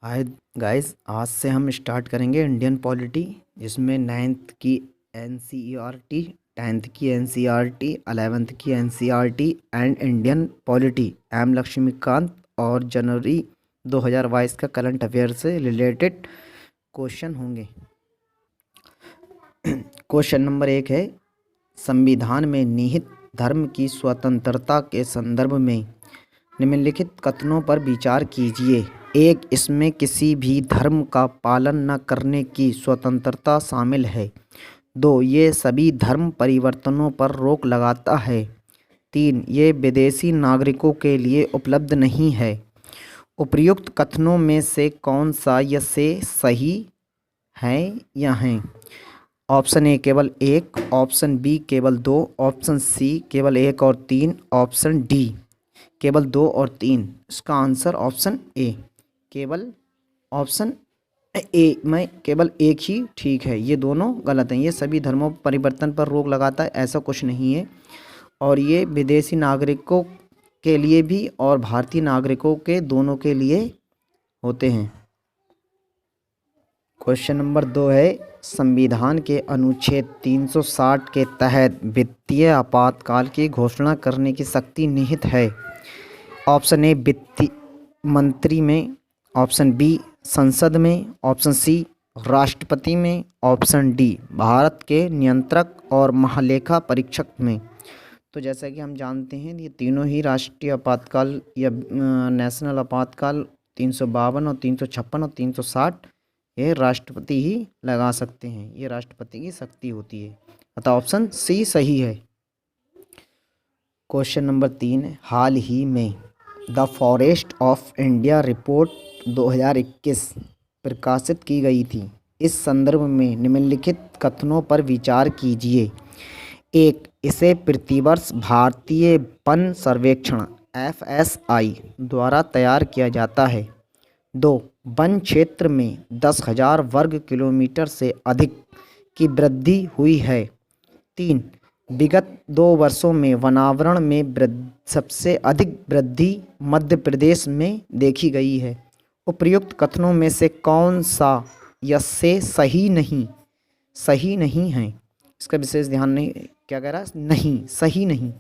Hi guys, आज से हम स्टार्ट करेंगे इंडियन पॉलिटी, जिसमें 9th की एनसीईआरटी, 10th की एनसीईआरटी, 11th की NCERT and Indian polity M Laxmikanth और जनवरी 2022 का करंट अफेयर से रिलेटेड क्वेश्चन होंगे। क्वेश्चन नंबर 1 है, संविधान में निहित धर्म की स्वतंत्रता के संदर्भ में निम्नलिखित कथनों पर विचार कीजिए। 1. इसमें किसी भी धर्म का पालन न करने की स्वतंत्रता शामिल है। 2. ये सभी धर्म परिवर्तनों पर रोक लगाता है। 3. ये विदेशी नागरिकों के लिए उपलब्ध नहीं है। उपर्युक्त कथनों में से कौन सा या से सही है या हैं? ऑप्शन ए केवल 1, ऑप्शन बी केवल 2, ऑप्शन सी केवल 1 और 3, ऑप्शन डी केवल 2 और 3। इसका आंसर ऑप्शन ए, केवल ऑप्शन ए में केवल एक ही ठीक है। ये दोनों गलत हैं। ये सभी धर्मों परिवर्तन पर रोक लगाता है, ऐसा कुछ नहीं है। और ये विदेशी नागरिकों के लिए भी और भारतीय नागरिकों के दोनों के लिए होते हैं। क्वेश्चन नंबर 2 है, संविधान के अनुच्छेद 360 के तहत वित्तीय आपातकाल की घोषणा करने की शक्ति निहित है। ऑप्शन ए वित्त मंत्री में, ऑप्शन बी संसद में, ऑप्शन सी राष्ट्रपति में, ऑप्शन डी भारत के नियंत्रक और महालेखा परीक्षक में। तो जैसा कि हम जानते हैं, ये तीनों ही राष्ट्रीय आपातकाल या नेशनल आपातकाल 352 और 356 और 360 ये राष्ट्रपति ही लगा सकते हैं। ये राष्ट्रपति की शक्ति होती है, अतः ऑप्शन सी सही है। क्वेश्चन नंबर 3 है, हाल ही में the forest of India report 2021 प्रकाशित की गई थी। इस संदर्भ में निम्नलिखित कथनों पर विचार कीजिए। 1. इसे प्रतिवर्ष भारतीय वन सर्वेक्षण FSI द्वारा तैयार किया जाता है। 2. वन क्षेत्र में 10,000 वर्ग किलोमीटर से अधिक की वृद्धि हुई है। 3. विगत 2 वर्षों में वनावरण में सबसे अधिक वृद्धि मध्य प्रदेश में देखी गई है। उपर्युक्त कथनों में से कौन सा या से सही नहीं है? इसका विशेष ध्यान नहीं, क्या कह रहा है, नहीं, सही नहीं।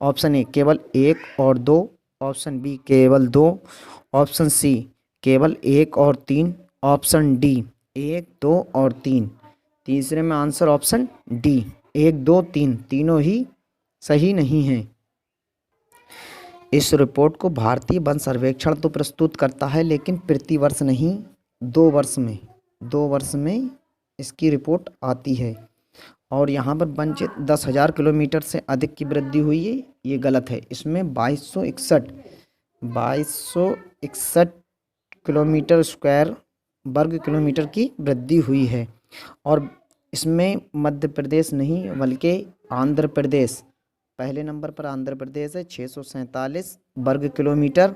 ऑप्शन ए केवल 1 और 2, ऑप्शन बी केवल 2, ऑप्शन सी केवल 1 और 3, ऑप्शन डी 1, 2 और 3। तीसरे में आंसर ऑप्शन डी 1, 2, 3 तीनों ही सही नहीं हैं। इस रिपोर्ट को भारतीय वन सर्वेक्षण तो प्रस्तुत करता है, लेकिन प्रतिवर्ष नहीं, 2 वर्ष में इसकी रिपोर्ट आती है। और यहाँ पर वन क्षेत्र 10,000 किलोमीटर से अधिक की वृद्धि हुई है, ये गलत है। इसमें 2261 किलोमीटर स्क्वायर वर्ग किलोमीटर की वृद्धि हुई है। और इसमें मध्य प्रदेश नहीं बल्कि आंध्र प्रदेश पहले नंबर पर, आंध्र प्रदेश है 647 वर्ग किलोमीटर।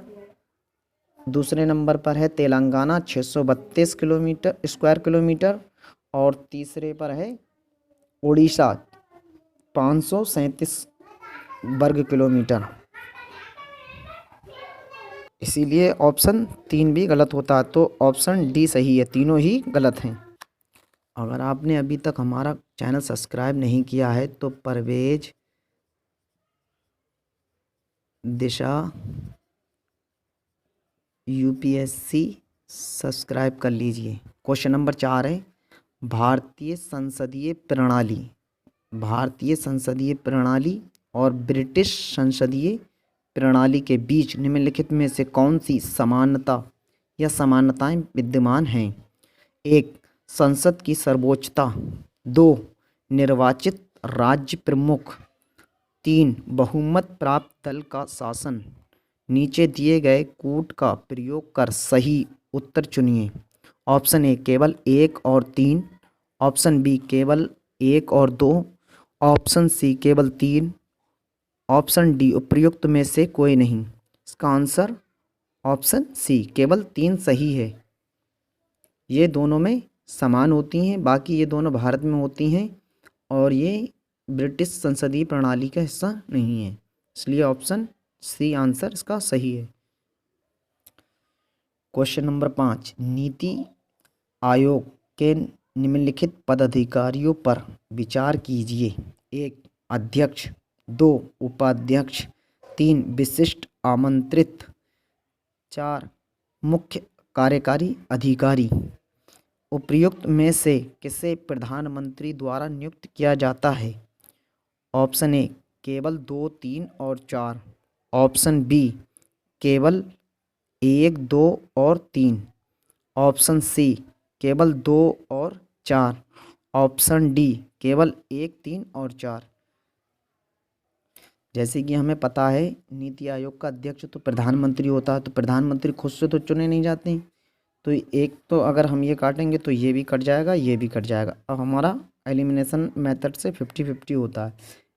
दूसरे नंबर पर है तेलंगाना 632 किलोमीटर स्क्वायर किलोमीटर। और तीसरे पर है उड़ीसा 537 वर्ग किलोमीटर। इसीलिए ऑप्शन 3 भी गलत होता है, तो ऑप्शन डी सही है, तीनों ही गलत हैं। अगर आपने अभी तक हमारा चैनल सब्सक्राइब नहीं किया है तो परवेज दिशा UPSC सब्सक्राइब कर लीजिए। क्वेश्चन नंबर 4 है, भारतीय संसदीय प्रणाली और ब्रिटिश संसदीय प्रणाली के बीच निम्नलिखित में से कौन सी समानता या समानताएं विद्यमान हैं? 1. संसद की सर्वोच्चता। 2. निर्वाचित राज्य प्रमुख। 3. बहुमत प्राप्त दल का शासन। नीचे दिए गए कूट का प्रयोग कर सही उत्तर चुनिए। ऑप्शन ए केवल 1 और 3, ऑप्शन बी केवल 1 और 2, ऑप्शन सी केवल 3, ऑप्शन डी उपर्युक्त में से कोई नहीं। इसका आंसर ऑप्शन सी केवल 3 सही है। ये दोनों में समान होती हैं, बाकी ये दोनों भारत में होती हैं और ये ब्रिटिश संसदीय प्रणाली का हिस्सा नहीं है, इसलिए ऑप्शन सी आंसर इसका सही है। क्वेश्चन नंबर 5, नीति आयोग के निम्नलिखित पदाधिकारियों पर विचार कीजिए। 1 अध्यक्ष, 2 उपाध्यक्ष, 3 विशिष्ट आमंत्रित, 4 मुख्य कार्यकारी अधिकारी। उपर्युक्त में से किसे प्रधानमंत्री द्वारा नियुक्त किया जाता है? ऑप्शन ए केवल 2, 3 और 4, ऑप्शन बी केवल 1, 2 और 3, ऑप्शन सी केवल 2 और 4, ऑप्शन डी केवल 1, 3 और 4। जैसे कि हमें पता है नीति आयोग का अध्यक्ष तो प्रधानमंत्री होता है, तो प्रधानमंत्री खुद से तो चुने नहीं जाते हैं। तो एक तो अगर हम ये काटेंगे तो ये भी कट जाएगा, ये भी कट जाएगा। अब हमारा एलिमिनेशन मेथड से 50-50 होता है।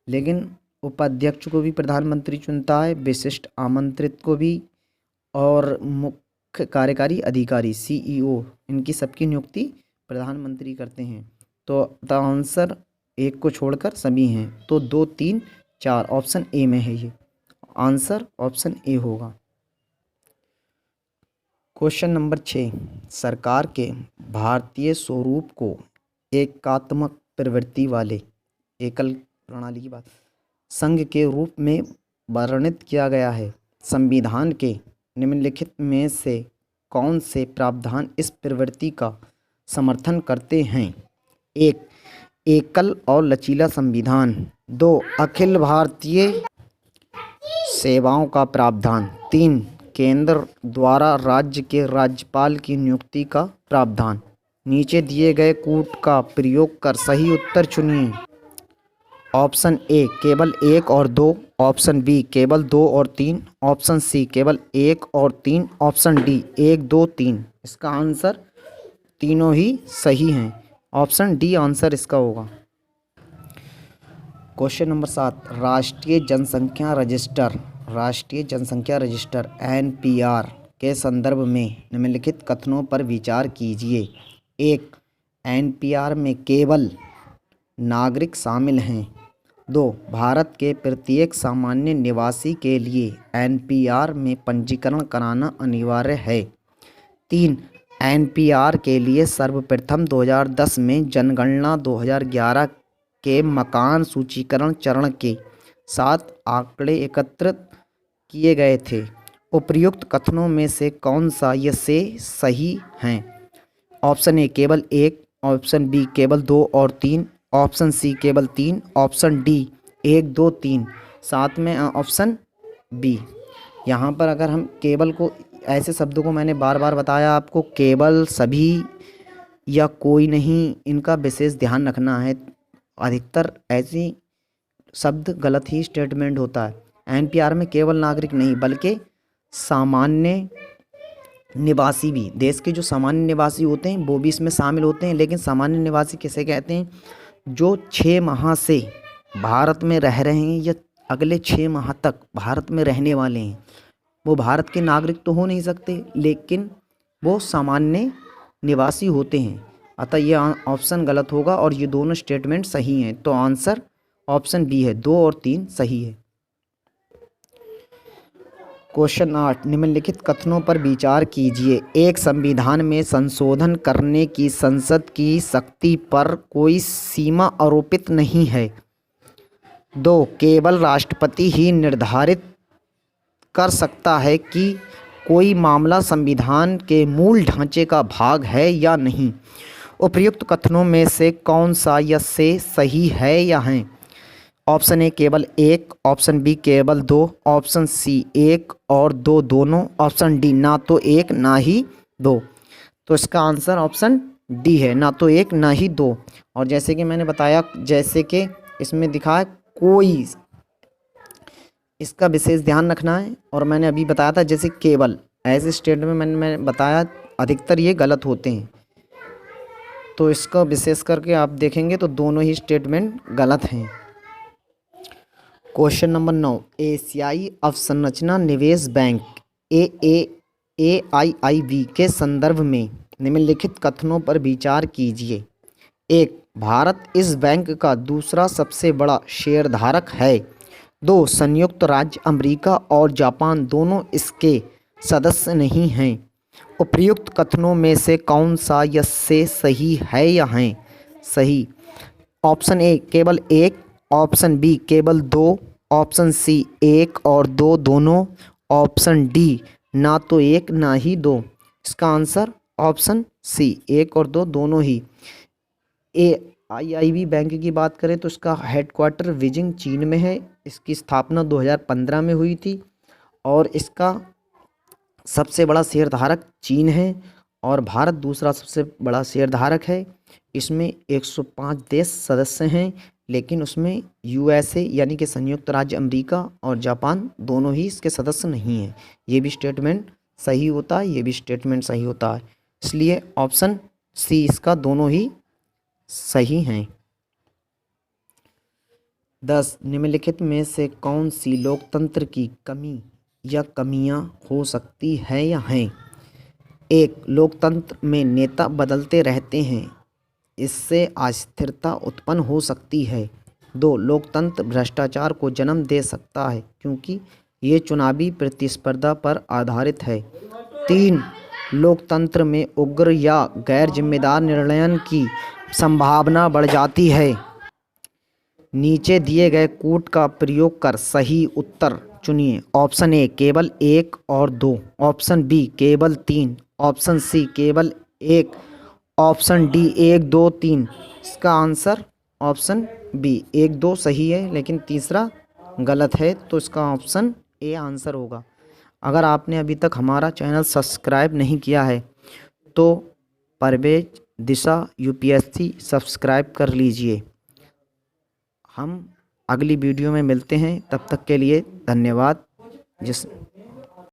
लेकिन उपाध्यक्ष को भी प्रधानमंत्री चुनता है, विशिष्ट आमंत्रित को भी, और मुख्य कार्यकारी अधिकारी CEO, इनकी सबकी नियुक्ति प्रधानमंत्री करते हैं। तो द आंसर एक को छोड़कर सभी हैं। तो 2, 3, 4 ऑप्शन ए में है। ये आंसर ऑप्शन ए होगा। क्वेश्चन नंबर 6, सरकार के भारतीय स्वरूप को एकात्मक प्रवृत्ति वाले एकल प्रणाली की बात संघ के रूप में वर्णित किया गया है। संविधान के निम्नलिखित में से कौन से प्रावधान इस प्रवृत्ति का समर्थन करते हैं? 1 एकल और लचीला संविधान, 2 अखिल भारतीय सेवाओं का प्रावधान, 3 केंद्र द्वारा राज्य के राज्यपाल की नियुक्ति का प्रावधान। नीचे दिए गए कूट का प्रयोग कर सही उत्तर चुनिए। ऑप्शन ए केवल 1 और 2, ऑप्शन बी केवल 2 और 3, ऑप्शन सी केवल 1 और 3, ऑप्शन डी 1, 2, 3। इसका आंसर तीनों ही सही हैं। ऑप्शन डी आंसर इसका होगा। क्वेश्चन नंबर 7, राष्ट्रीय जनसंख्या रजिस्टर NPR के संदर्भ में निम्नलिखित कथनों पर विचार कीजिए। 1 NPR में केवल नागरिक शामिल हैं। 2 भारत के प्रत्येक सामान्य निवासी के लिए NPR में पंजीकरण कराना अनिवार्य है। 3 NPR के लिए सर्वप्रथम 2010 में जनगणना 2011 के मकान सूचीकरण चरण के 7 आंकड़े एकत्रित किए गए थे। उपर्युक्त कथनों में से कौन सा ये से सही हैं? ऑप्शन ए केवल 1, ऑप्शन बी केवल 2 और 3, ऑप्शन सी केवल 3, ऑप्शन डी 1, 2, 3, साथ में ऑप्शन बी। यहाँ पर अगर हम केवल को, ऐसे शब्दों को मैंने बार बार बताया आपको, केवल, सभी या कोई नहीं, इनका विशेष ध्यान रखना है। अधिकतर ऐसी शब्द गलत ही स्टेटमेंट होता है। NPR में केवल नागरिक नहीं बल्कि सामान्य निवासी भी, देश के जो सामान्य निवासी होते हैं वो भी इसमें शामिल होते हैं। लेकिन सामान्य निवासी किसे कहते हैं? जो 6 माह से भारत में रह रहे हैं या अगले 6 माह तक भारत में रहने वाले हैं। वो भारत के नागरिक तो हो नहीं सकते, लेकिन वो सामान्य निवासी होते हैं। अतः ये ऑप्शन गलत होगा और ये दोनों स्टेटमेंट सही हैं। तो आंसर ऑप्शन बी है, 2 और 3 सही है। क्वेश्चन 8, निम्नलिखित कथनों पर विचार कीजिए। 1 संविधान में संशोधन करने की संसद की शक्ति पर कोई सीमा आरोपित नहीं है। 2 केवल राष्ट्रपति ही निर्धारित कर सकता है कि कोई मामला संविधान के मूल ढांचे का भाग है या नहीं। उपर्युक्त कथनों में से कौन सा या से सही है या हैं? ऑप्शन ए केवल 1, ऑप्शन बी केवल 2, ऑप्शन सी 1 और 2 दोनों, ऑप्शन डी ना तो 1 ना ही 2। तो इसका आंसर ऑप्शन डी है, ना तो 1 ना ही 2। और जैसे कि मैंने बताया, जैसे कि इसमें दिखा है कोई, इसका विशेष ध्यान रखना है। और मैंने अभी बताया था जैसे केवल, ऐसे स्टेटमेंट मैंने बताया अधिकतर ये गलत होते हैं। तो इसका विशेष करके आप देखेंगे तो दोनों ही स्टेटमेंट गलत हैं। क्वेश्चन नंबर 9, एशियाई अवसंरचना निवेश बैंक AIIB के संदर्भ में निम्नलिखित कथनों पर विचार कीजिए। 1 भारत इस बैंक का दूसरा सबसे बड़ा शेयरधारक है। 2 संयुक्त राज्य अमेरिका और जापान दोनों इसके सदस्य नहीं हैं। उपर्युक्त कथनों में से कौन सा यस से सही है या है? सही। ऑप्शन ए केवल एक, ऑप्शन बी केवल दो, ऑप्शन सी एक और दो दोनों, ऑप्शन डी ना तो एक ना ही दो। इसका आंसर ऑप्शन सी एक और दो दोनों ही। आईआईबी बैंक की बात करें तो इसका हेडक्वार्टर बीजिंग चीन में है। इसकी स्थापना 2015 में हुई थी और इसका सबसे बड़ा शेयरधारक चीन है और भारत दूसरा सबसे बड़ा शेयरधारक है। इसमें 105 देश सदस्य हैं, लेकिन उसमें यूएसए यानी कि संयुक्त राज्य अमेरिका और जापान दोनों ही इसके सदस्य नहीं हैं। ये भी स्टेटमेंट सही होता है, ये भी स्टेटमेंट सही होता है, इसलिए ऑप्शन सी इसका दोनों ही सही हैं। 10 निम्नलिखित में से कौन सी लोकतंत्र की कमी या कमियां हो सकती है या हैं? एक, लोकतंत्र में नेता बदलते रहते हैं, इससे अस्थिरता उत्पन्न हो सकती है। 2, लोकतंत्र भ्रष्टाचार को जन्म दे सकता है क्योंकि ये चुनावी प्रतिस्पर्धा पर आधारित है। 3, लोकतंत्र में उग्र या गैर जिम्मेदार निर्णयों की संभावना बढ़ जाती है। नीचे दिए गए कूट का प्रयोग कर सही उत्तर चुनिए। ऑप्शन ए केवल एक और दो, ऑप्शन बी केवल तीन, ऑप्शन सी केवल एक, ऑप्शन डी एक दो तीन। इसका आंसर ऑप्शन बी एक दो सही है, लेकिन तीसरा गलत है, तो इसका ऑप्शन ए आंसर होगा। अगर आपने अभी तक हमारा चैनल सब्सक्राइब नहीं किया है तो परवेज दिशा यूपीएससी सब्सक्राइब कर लीजिए। हम अगली वीडियो में मिलते हैं, तब तक के लिए धन्यवाद।